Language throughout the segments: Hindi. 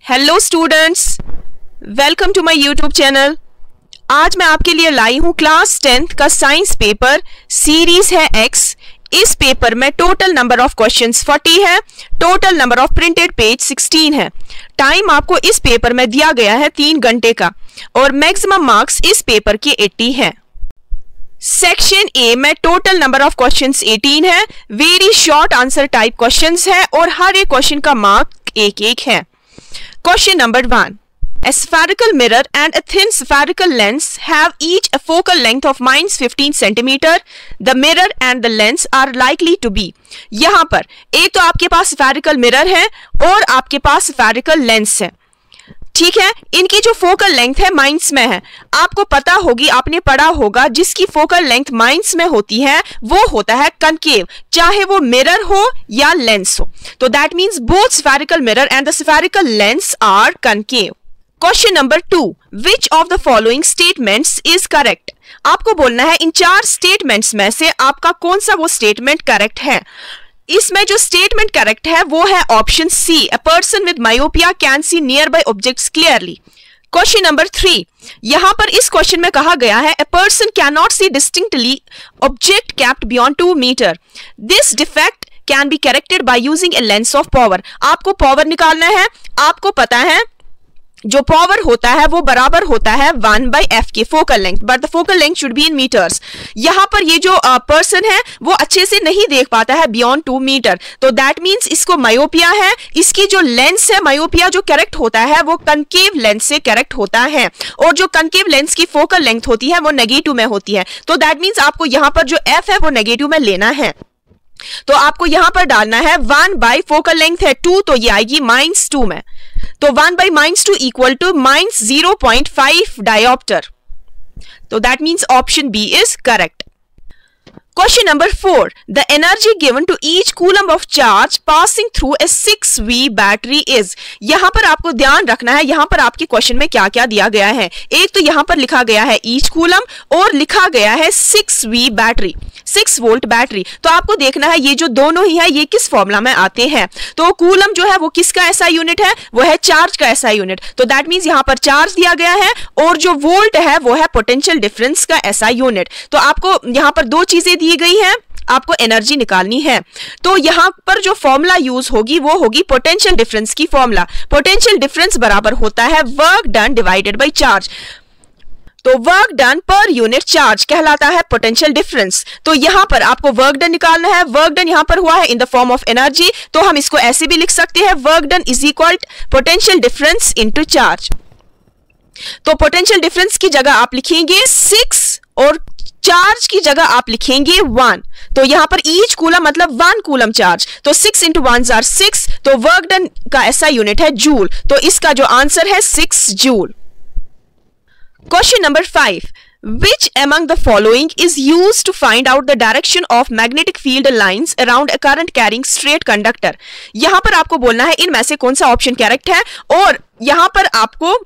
Hello students, welcome to my YouTube channel. आज मैं आपके लिए लाई हूं क्लास 10th का साइंस पेपर, सीरीज है एक्स। इस पेपर में टोटल नंबर ऑफ क्वेश्चंस 40 है, total number of printed page 16 है। टाइम आपको इस पेपर में दिया गया है 3 घंटे का और मैक्सिमम मार्क्स इस पेपर के 80 है। सेक्शन ए में टोटल नंबर ऑफ क्वेश्चंस 18 है, very short answer type questions है और हर एक क्वेश्चन का मार्क 1-1 है। Question number 1. A spherical mirror and a thin spherical lens have each a focal length of -15 cm. The mirror and the lens are likely to be. यहाँ पर एक तो आपके पास spherical mirror है और आपके पास spherical lens है, ठीक है। इनकी जो फोकल लेंथ है माइंस में है। आपको पता होगी, आपने पढ़ा होगा, जिसकी फोकल लेंथ माइंस में होती है वो होता है कनकेव, चाहे वो मिरर हो या लेंस हो। तो that means both spherical mirror and the spherical lens are concave. Question number 2, which of the following statements is correct. आपको बोलना है इन 4 स्टेटमेंट्स में से आपका कौन सा वो स्टेटमेंट करेक्ट है। इसमें जो स्टेटमेंट करेक्ट है वो है option C, a person with myopia can see nearby objects clearly. Question number 3, यहां पर इस क्वेश्चन में कहा गया है a person can not see distinctly object kept beyond 2 metre. This defect can be corrected by using a lens of power. आपको पावर निकालना है। आपको पता है जो पावर होता है वो बराबर होता है 1/f के focal length, but the focal length should be in metres. यहां पर ये जो पर्सन है वो अच्छे से नहीं देख पाता है बियॉन्ड 2 मीटर, तो दैट मींस इसको मायोपिया है। इसकी जो लेंस है मायोपिया जो करेक्ट होता है वो कनकेव लेंस से करेक्ट होता है, और जो कनकेव लेंस की फोकल लेंथ होती है वो नेगेटिव में होती है। तो दैट मींस आपको यहां पर जो f है वो नेगेटिव में लेना है। तो आपको यहां पर डालना है 1 फोकल लेंथ है 2, तो ये आएगी -2 में। तो 1/-2 इक्वल टू -0.5 डायोप्टर। तो that means option B is correct. Question number 4. The energy given to each coulomb of charge passing through a 6V battery is. यहाँ पर आपको ध्यान रखना है, यहाँ पर आपके क्वेश्चन में क्या क्या दिया गया है। एक तो यहाँ पर लिखा गया है each coulomb और लिखा गया है 6V बैटरी, 6 वोल्ट बैटरी। तो आपको देखना है ये जो दोनों ही है ये किस फॉर्मूला में आते हैं। तो कूलम जो है वो किसका ऐसा यूनिट है, वो है चार्ज का ऐसा यूनिट। तो दैट मींस यहाँ पर चार्ज दिया गया है और जो वोल्ट है वो है पोटेंशियल डिफरेंस का ऐसा यूनिट। तो आपको यहाँ पर 2 चीजें दी गई है, आपको एनर्जी निकालनी है। तो यहां पर जो फॉर्मूला यूज होगी वो होगी पोटेंशियल डिफरेंस की फॉर्मूला। पोटेंशियल डिफरेंस बराबर होता है work done divided by charge. तो work done per unit charge कहलाता है पोटेंशियल डिफरेंस। तो यहां पर आपको वर्क डन निकालना है। वर्क डन यहां पर हुआ है in the form of energy, तो हम इसको ऐसे भी लिख सकते हैं, work done is equal potential difference into charge. तो पोटेंशियल डिफरेंस की जगह आप लिखेंगे 6 और चार्ज की जगह आप लिखेंगे 1। तो यहां पर ईच कूलम मतलब 1 कूलम चार्ज, तो 6 × 1 = 6। तो वर्क डन का ऐसा यूनिट है जूल, तो इसका जो आंसर है 6 joule. Question number 5. Which among the following is used to find out the direction of magnetic field lines around a current carrying straight conductor? यहां पर आपको बोलना है इनमें से कौन सा ऑप्शन करेक्ट है, और यहां पर आपको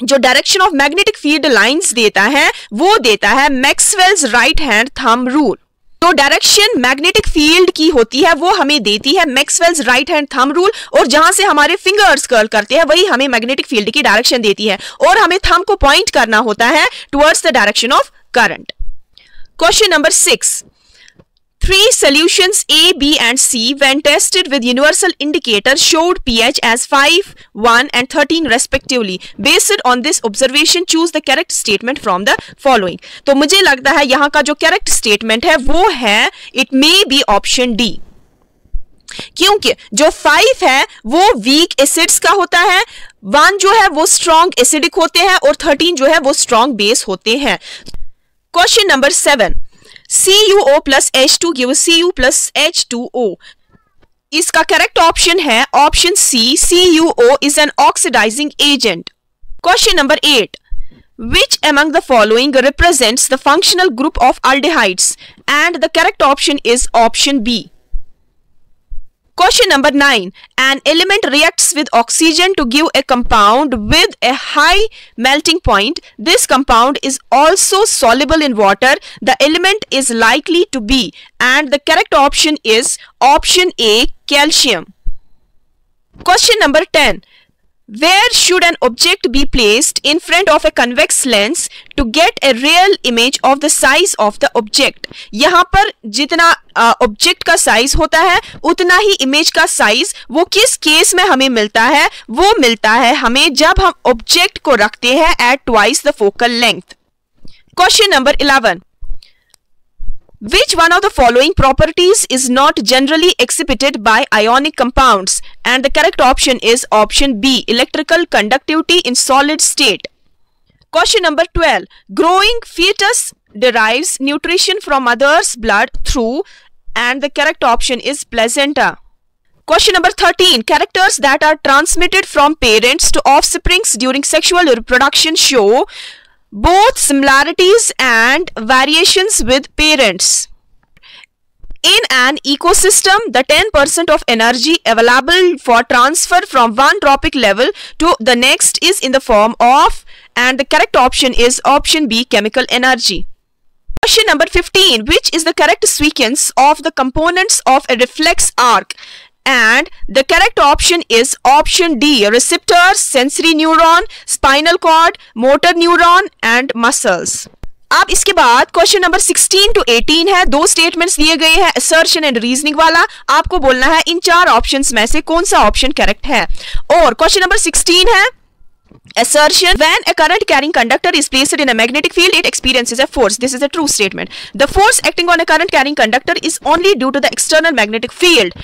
जो direction of magnetic field lines देता है वो देता है Maxwell's right hand thumb rule. तो डायरेक्शन मैग्नेटिक फील्ड की होती है वो हमें देती है Maxwell's right hand thumb rule, और जहां से हमारे फिंगर्स कर्ल करते हैं वही हमें मैग्नेटिक फील्ड की डायरेक्शन देती है, और हमें थंब को पॉइंट करना होता है towards the direction of current. Question number 6. 3 solutions A, B and C when tested with universal indicator showed pH as 5, 1 and 13 respectively. Based on this observation, choose the correct statement from the following. तो मुझे लगता है यहाँ का जो correct statement है वो है it may be option D, क्योंकि जो 5 है वो weak acids का होता है, 1 जो है वो strong acidic होते हैं और 13 जो है वो strong base होते हैं। Question number 7. CuO plus H2 gives Cu plus H2O. इसका करेक्ट ऑप्शन है option C, CuO is an oxidizing agent. Question number 8. Which among the following represents the functional group of aldehydes? And the correct option is option B. Question number 9. An element reacts with oxygen to give a compound with a high melting point. This compound is also soluble in water. The element is likely to be, and the correct option is option A, calcium. Question number 10. Where should an object be placed in front of a convex lens to get a real image of the size of the object? यहाँ पर जितना ऑब्जेक्ट का साइज होता है उतना ही इमेज का साइज वो किस केस में हमें मिलता है? वो मिलता है हमें जब हम ऑब्जेक्ट को रखते हैं at twice the focal length. Question number 11. Which one of the following properties is not generally exhibited by ionic compounds? And the correct option is option B, electrical conductivity in solid state. Question number 12. Growing fetus derives nutrition from mother's blood through, and the correct option is placenta. Question number 13. Characters that are transmitted from parents to offsprings during sexual reproduction show both similarities and variations with parents. In an ecosystem, the 10% of energy available for transfer from one trophic level to the next is in the form of, and the correct option is option B, chemical energy. Question number 15. Which is the correct sequence of the components of a reflex arc? And the correct option is option D, receptors, sensory neuron, spinal cord, motor neuron and muscles. अब इसके बाद क्वेश्चन नंबर 16 to 18 है, दो स्टेटमेंट्स दिए गए हैं असर्शन एंड रीजनिंग वाला. आपको बोलना है इन चार ऑप्शंस में से कौन सा ऑप्शन करेक्ट है. और क्वेश्चन नंबर 16 है assertion: when a current carrying conductor is placed in a magnetic field, it experiences a force. This is a true statement. The force acting on a current carrying conductor is only due to the external magnetic field.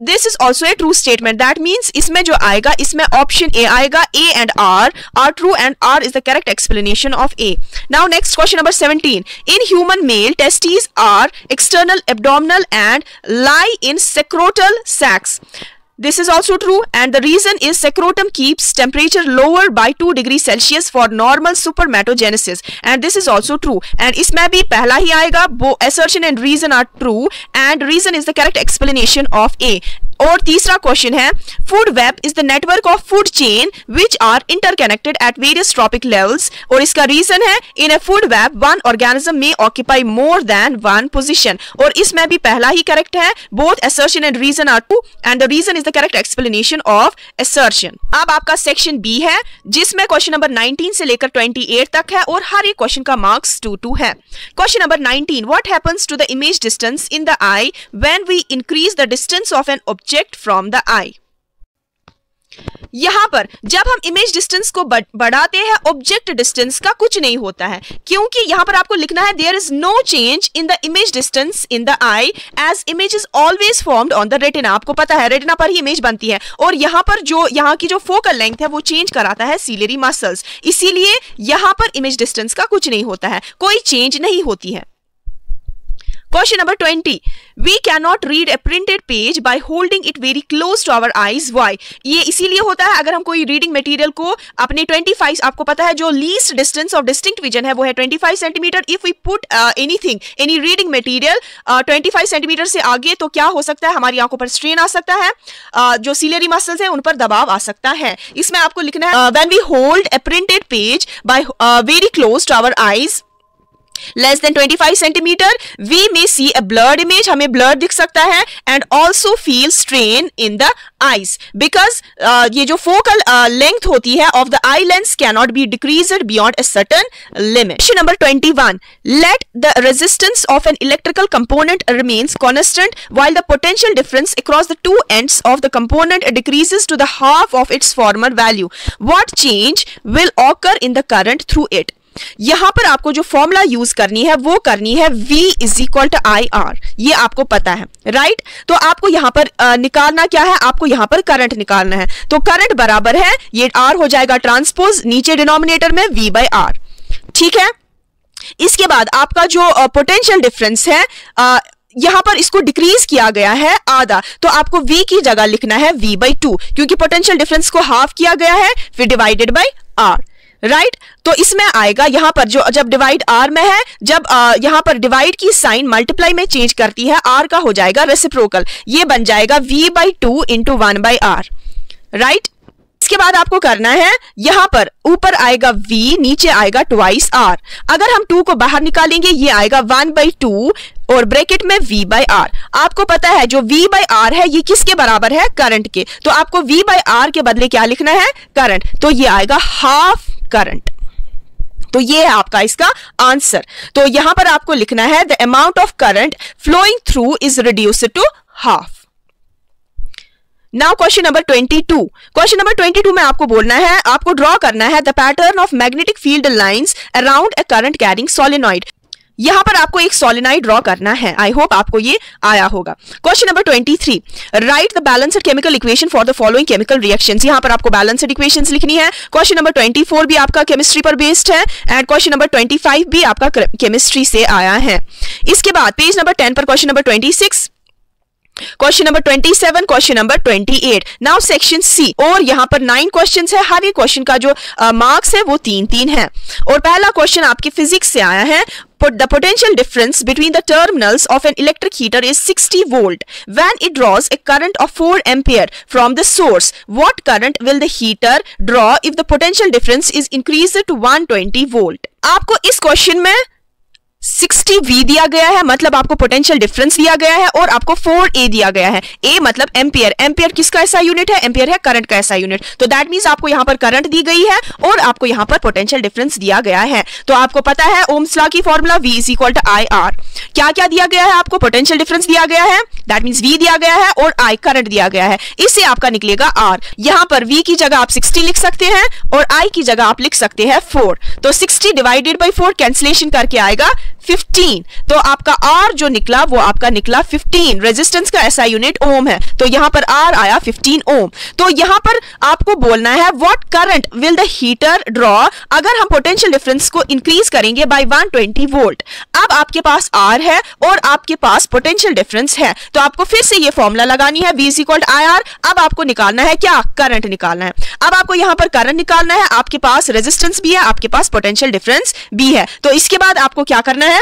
This is also a true statement. That means इसमें जो आएगा इसमें option A आएगा. A and R are true and R is the correct explanation of A. Now next question number 17. In human male, testes are external, abdominal and lie in secretal sacs. This is also true and the reason is secretum keeps temperature lower by 2 degrees Celsius for normal spermatogenesis, and this is also true. And इसमें भी पहला ही आएगा. Assertion and reason are true and reason is the correct explanation of A. और तीसरा क्वेश्चन है food web is the network of food chain which are interconnected at various trophic levels, और इसका रीजन है in a food web one organism में occupy more than one position, और इसमें भी पहला ही करेक्ट है. Both assertion and reason are true and the reason is the correct explanation of assertion. अब आपका सेक्शन बी है जिसमें क्वेश्चन नंबर 19 से लेकर 28 तक है और हर एक क्वेश्चन का मार्क्स 2-2 है. Question number 19. What happens to the image distance in the eye when we increase the distance of an object from the eye? यहां पर जब हम इमेज डिस्टेंस को बढ़ाते हैं ऑब्जेक्ट डिस्टेंस का कुछ नहीं होता है, क्योंकि यहां पर आपको लिखना है there is no change in the image distance in the eye as image is always formed on the retina. आपको पता है रेटिना पर ही इमेज बनती है और यहां पर जो यहां की जो फोकल लेंथ है वो चेंज कराता है सीलियरी मसल्स, इसीलिए यहां पर इमेज डिस्टेंस का कुछ नहीं होता है, कोई चेंज नहीं होती है. Question number 20. We cannot read a printed page by holding it very close to our eyes. Why? ये इसीलिए होता है अगर हम कोई रीडिंग मटेरियल को अपने 25, आपको पता है जो least distance of distinct vision है वो है 25 centimetre. If we put any reading material 25 centimetre से आगे तो क्या हो सकता है, हमारी आंखों पर स्ट्रेन आ सकता है, जो सीलियरी मसल्स है उन पर दबाव आ सकता है. इसमें आपको लिखना है when we hold a printed page by very close to our eyes less than 25 centimeter, we may see a blurred image. हमें blur दिख सकता है and also feel strain in the eyes because ये जो focal length होती है of the eye lens cannot be decreased beyond a certain limit. Question number 21. Let the resistance of an electrical component remains constant while the potential difference across the two ends of the component decreases to the half of its former value. What change will occur in the current through it? यहां पर आपको जो फॉर्मूला यूज करनी है वो करनी है V is equal to IR. ये आपको पता है राइट. तो आपको यहां पर निकालना क्या है, आपको यहां पर करंट निकालना है. तो करंट बराबर है ये R हो जाएगा ट्रांसपोज नीचे डिनोमिनेटर में V बाय R. ठीक है. इसके बाद आपका जो पोटेंशियल डिफरेंस है यहां पर इसको डिक्रीज किया गया है आधा, तो आपको V की जगह लिखना है V बाई 2 क्योंकि पोटेंशियल डिफरेंस को हाफ किया गया है फिर डिवाइडेड बाई R. राइट तो इसमें आएगा यहां पर जो जब डिवाइड R में है, जब यहां पर डिवाइड की साइन मल्टीप्लाई में चेंज करती है R का हो जाएगा रेसिप्रोकल, ये बन जाएगा V by 2 into 1 by R. Right इसके बाद आपको करना है, यहां पर ऊपर आएगा v, नीचे आएगा ट्वाइस r। अगर हम 2 को बाहर निकालेंगे ये आएगा 1/2 और ब्रैकेट में v बाय r। आपको पता है जो v बाय r है ये किसके बराबर है, करंट के। तो आपको v बाय r के बदले क्या लिखना है, करंट। तो ये आएगा हाफ करंट। तो ये है आपका इसका आंसर। तो यहां पर आपको लिखना है the amount of current flowing through is reduced to half. Now question number 22। Question number 22 में आपको बोलना है, आपको ड्रॉ करना है the pattern of magnetic field lines around a current carrying solenoid. यहां पर आपको एक सोलेनॉइड ड्रॉ करना है। आई होप आपको ये आया होगा। Question number 23, right the balanced chemical equation for the following chemical reactions. यहां पर आपको बैलेंस्ड इक्वेशंस लिखनी है। क्वेश्चन नंबर 24 भी आपका केमिस्ट्री पर बेस्ड है एंड क्वेश्चन नंबर 25 भी आपका केमिस्ट्री से आया है। इसके बाद पेज नंबर 10 पर question number 26, question number 27, question number 28। Now section C, और यहां पर 9 क्वेश्चंस है। हर एक क्वेश्चन का जो मार्क्स है वो 3-3 है। और पहला क्वेश्चन आपके फिजिक्स से आया है। The potential difference between the terminals of an electric heater is 60 volt. When it draws a current of 4 ampere from the source, what current will the heater draw if the potential difference is increased to 120 volt? आपको इस क्वेश्चन में 60V दिया गया है, मतलब आपको पोटेंशियल डिफरेंस दिया गया है, और आपको 4A दिया गया है। A मतलब एम्पियर। एम्पियर किसका ऐसा यूनिट है, एम्पियर है करंट का ऐसा यूनिट। तो दैट मींस आपको यहां पर करंट दी गई है और आपको यहां पर पोटेंशियल डिफरेंस दिया गया है। तो आपको पता है ओम्स लॉ की फॉर्मूला V = IR। क्या क्या दिया गया है, आपको पोटेंशियल डिफरेंस दिया गया है, दैट मींस V दिया गया है, और I करंट दिया गया है। इससे आपका निकलेगा R। यहां पर V की जगह आप 60 लिख सकते हैं और I की जगह आप लिख सकते हैं 4। तो 60 डिवाइडेड बाई 4 कैंसिलेशन करके आएगा 15। तो आपका R जो निकला वो आपका निकला 15। रेजिस्टेंस का ऐसा यूनिट ओम है, तो यहां पर R आया 15 ओम। तो यहां पर आपको बोलना है what current will the heater draw अगर हम पोटेंशियल डिफरेंस को इंक्रीज करेंगे बाय 120 वोल्ट। अब आपके पास R है और आपके पास पोटेंशियल डिफरेंस है, तो आपको फिर से ये फॉर्मूला लगानी है V = IR। अब आपको निकालना है क्या, करंट निकालना है। अब आपको यहां पर करंट निकालना है, आपके पास रेजिस्टेंस भी है, आपके पास पोटेंशियल डिफरेंस भी है। तो इसके बाद आपको क्या करना है,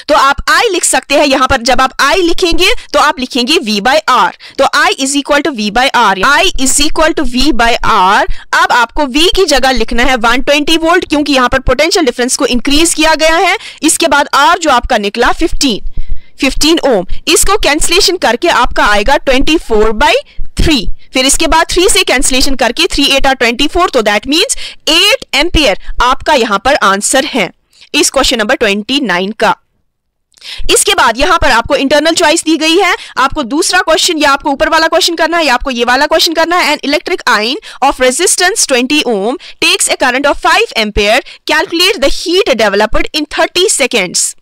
तो आप I लिख सकते हैं। यहां पर जब आप I लिखेंगे तो आप लिखेंगे V/R। तो I = V/R, I = V/R। अब आपको V की जगह लिखना है 120 वोल्ट, क्योंकि यहां पर पोटेंशियल डिफरेंस को इंक्रीज किया गया है। इसके बाद R जो आपका निकला 15 ओम। इसको कैंसिलेशन करके आपका आएगा 24/3। फिर इसके बाद 3 से कैंसिलेशन करके 3 8 are 24। तो दैट मींस 8 एम्पियर आपका यहां पर आंसर है इस क्वेश्चन नंबर 29 का। इसके बाद यहां पर आपको इंटरनल चॉइस दी गई है। आपको दूसरा क्वेश्चन या आपको ऊपर वाला क्वेश्चन करना है या आपको ये वाला क्वेश्चन करना है। An electric iron of resistance 20 ohm takes a current of 5 ampere, calculate the heat developed in 30 seconds.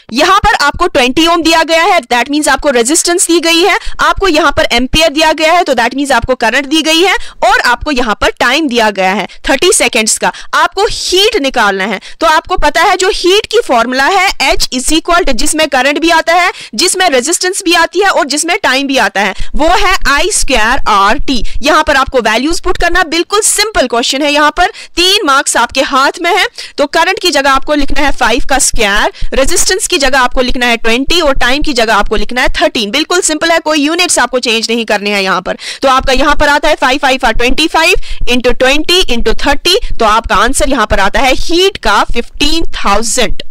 यहां पर आपको 20 ओम दिया गया है, दैट मींस आपको रेजिस्टेंस दी गई है। आपको यहां पर एम्पियर दिया गया है, तो दैट मींस आपको करंट दी गई है, और आपको यहां पर टाइम दिया गया है 30 सेकेंड्स का। आपको हीट निकालना है। तो आपको पता है जो हीट की फॉर्मूला है H = जिसमें करंट भी आता है, जिसमें रेजिस्टेंस भी आती है और जिसमें टाइम भी आता है, वो है I²RT। यहां पर आपको वैल्यूज पुट करना, बिल्कुल सिंपल क्वेश्चन है। यहां पर 3 मार्क्स आपके हाथ में है। तो करंट की जगह आपको लिखना है 5 का स्क्वायर, रेजिस्टेंस की जगह आपको लिखना है 20 और टाइम की जगह आपको लिखना है 13। बिल्कुल सिंपल है, कोई यूनिट्स आपको चेंज नहीं करने हैं यहां पर। तो आपका यहां पर आता है 5 5 are 25 × 20 × 30। तो आपका आंसर यहां पर आता है हीट का 15,000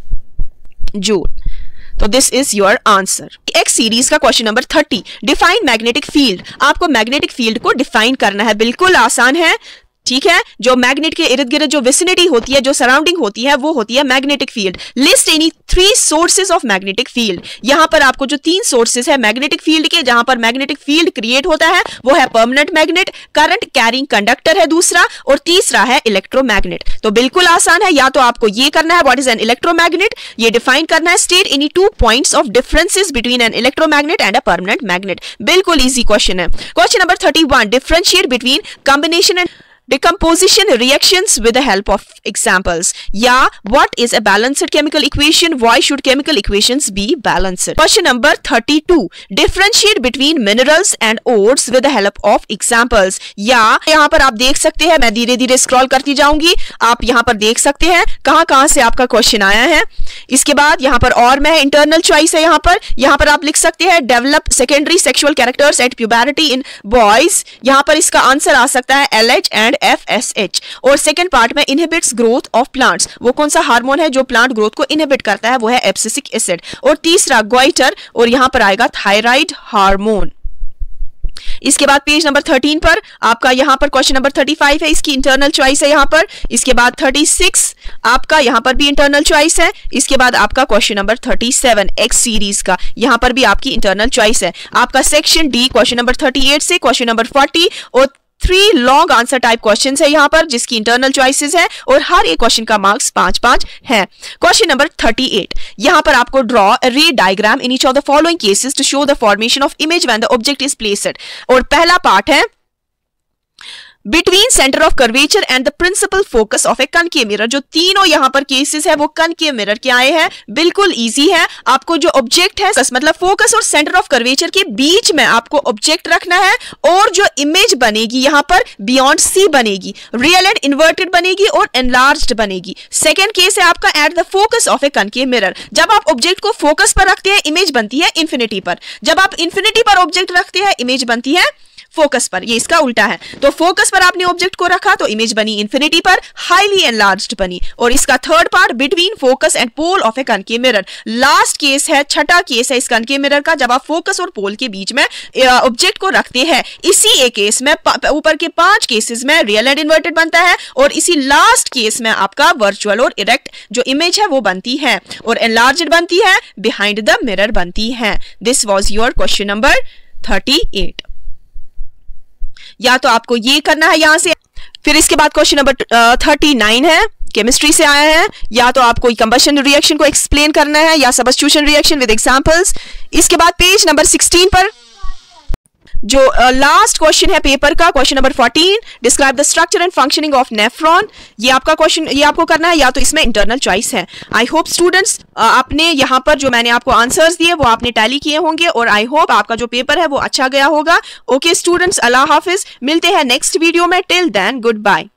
जूल। तो this is your answer. X series का question number 30, define magnetic field. आपको मैग्नेटिक फील्ड को डिफाइन करना है, बिल्कुल आसान है। ठीक है, जो मैग्नेट के इर्द गिर्द जो विसिनिटी होती है, जो सराउंडिंग होती है, वो होती है magnetic field. List any 3 sources of magnetic field. यहां पर आपको जो 3 सोर्सेज है मैग्नेटिक फील्ड के, जहां पर मैग्नेटिक फील्ड क्रिएट होता है, वो है permanent magnet, current carrying conductor है दूसरा, और तीसरा है इलेक्ट्रोमैग्नेट। तो बिल्कुल आसान है, या तो आपको ये करना है व्हाट इज एन इलेक्ट्रोमैग्नेट, ये डिफाइन करना है। State any 2 points of differences between an electromagnet and a permanent magnet. बिल्कुल इजी क्वेश्चन है। Question number 31, differentiate between combination and decomposition reactions with the help of examples. या what is a balanced chemical equation? Why should chemical equations be balanced? Question number 32. Differentiate between minerals and ores with the help of examples. या यहाँ पर आप देख सकते हैं, मैं धीरे धीरे स्क्रॉल करती जाऊंगी, आप यहाँ पर देख सकते हैं कहाँ से आपका क्वेश्चन आया है। इसके बाद यहाँ पर और मैं इंटरनल चॉइस है, यहाँ पर आप लिख सकते हैं develop secondary sexual characters at puberty in boys. यहाँ पर इसका आंसर आ सकता है LH एंड FSH। और सेकेंड पार्ट में इनहिबिट्स ग्रोथ ऑफ प्लांट्स, वो कौन सा हार्मोन है जो प्लांट ग्रोथ को इनहिबिट करता है, वो है एब्सिसिक एसिड। और तीसरा गोइटर, और यहाँ पर आएगा थायराइड हार्मोन। इसके बाद पेज नंबर 13 पर आपका यहाँ पर क्वेश्चन नंबर 35 है, इसकी इंटरनल चॉइस है यहाँ पर। इसके बाद 36 आपका यहाँ पर भी इंटरनल चॉइस है। इसके बाद आपका क्वेश्चन नंबर 37 एक्स सीरीज का, यहाँ पर भी आपकी इंटरनल चॉइस है। आपका सेक्शन डी क्वेश्चन नंबर 38 से क्वेश्चन नंबर 40 और 3 लॉन्ग आंसर टाइप क्वेश्चंस है यहाँ पर, जिसकी इंटरनल चॉइसेस है और हर एक क्वेश्चन का मार्क्स 5-5 है। क्वेश्चन नंबर 38, यहाँ पर आपको draw a ray diagram in each of the following cases to show the formation of image when the object is placed. और पहला पार्ट है between centre of curvature and the principal focus of a concave mirror. जो तीनों यहाँ पर केसेस है वो कनकेव मिरर के आए हैं, बिल्कुल इजी है। आपको जो ऑब्जेक्ट है मतलब फोकस और सेंटर ऑफ कर्वेचर के बीच में आपको ऑब्जेक्ट रखना है, और जो इमेज बनेगी यहाँ पर बियॉन्ड सी बनेगी, रियल एंड इन्वर्टेड बनेगी और एनलार्ज्ड बनेगी। सेकेंड केस है आपका at the focus of a concave mirror. जब आप ऑब्जेक्ट को फोकस पर रखते हैं इमेज बनती है इन्फिनिटी पर, जब आप इन्फिनिटी पर ऑब्जेक्ट रखते हैं इमेज बनती है फोकस पर। ये इसका उल्टा है। तो फोकस पर आपने ऑब्जेक्ट को रखा तो इमेज बनी इन्फिनिटी पर, हाईली एनलार्ज्ड बनी। और इसका third part between focus and pole of a concave mirror. Last case है, छठा केस है इस कनकेव मिरर का, जब आप फोकस और पोल के बीच में ऑब्जेक्ट को रखते हैं। इसी एक केस में ऊपर के 5 केसेस में रियल एंड इन्वर्टेड बनता है, और इसी लास्ट केस में आपका वर्चुअल और इरेक्ट जो इमेज है वो बनती है, और एनलार्ज्ड बनती है, बिहाइंड द मिरर बनती है। This was your question number 38। या तो आपको ये करना है यहां से, फिर इसके बाद क्वेश्चन नंबर 39 है, केमिस्ट्री से आया है। या तो आपको कंबशन रिएक्शन को एक्सप्लेन करना है या सब्स्टिट्यूशन रिएक्शन विद एग्जांपल्स। इसके बाद पेज नंबर 16 पर जो लास्ट क्वेश्चन है पेपर का, question number 14, describe the structure and functioning of nephron. ये आपका क्वेश्चन, ये आपको करना है, या तो इसमें इंटरनल चॉइस है। आई होप स्टूडेंट्स आपने यहाँ पर जो मैंने आपको आंसर्स दिए वो आपने टैली किए होंगे, और आई होप आपका जो पेपर है वो अच्छा गया होगा। ओके स्टूडेंट्स, अल्लाह हाफिज, मिलते हैं नेक्स्ट वीडियो में। Till then good bye.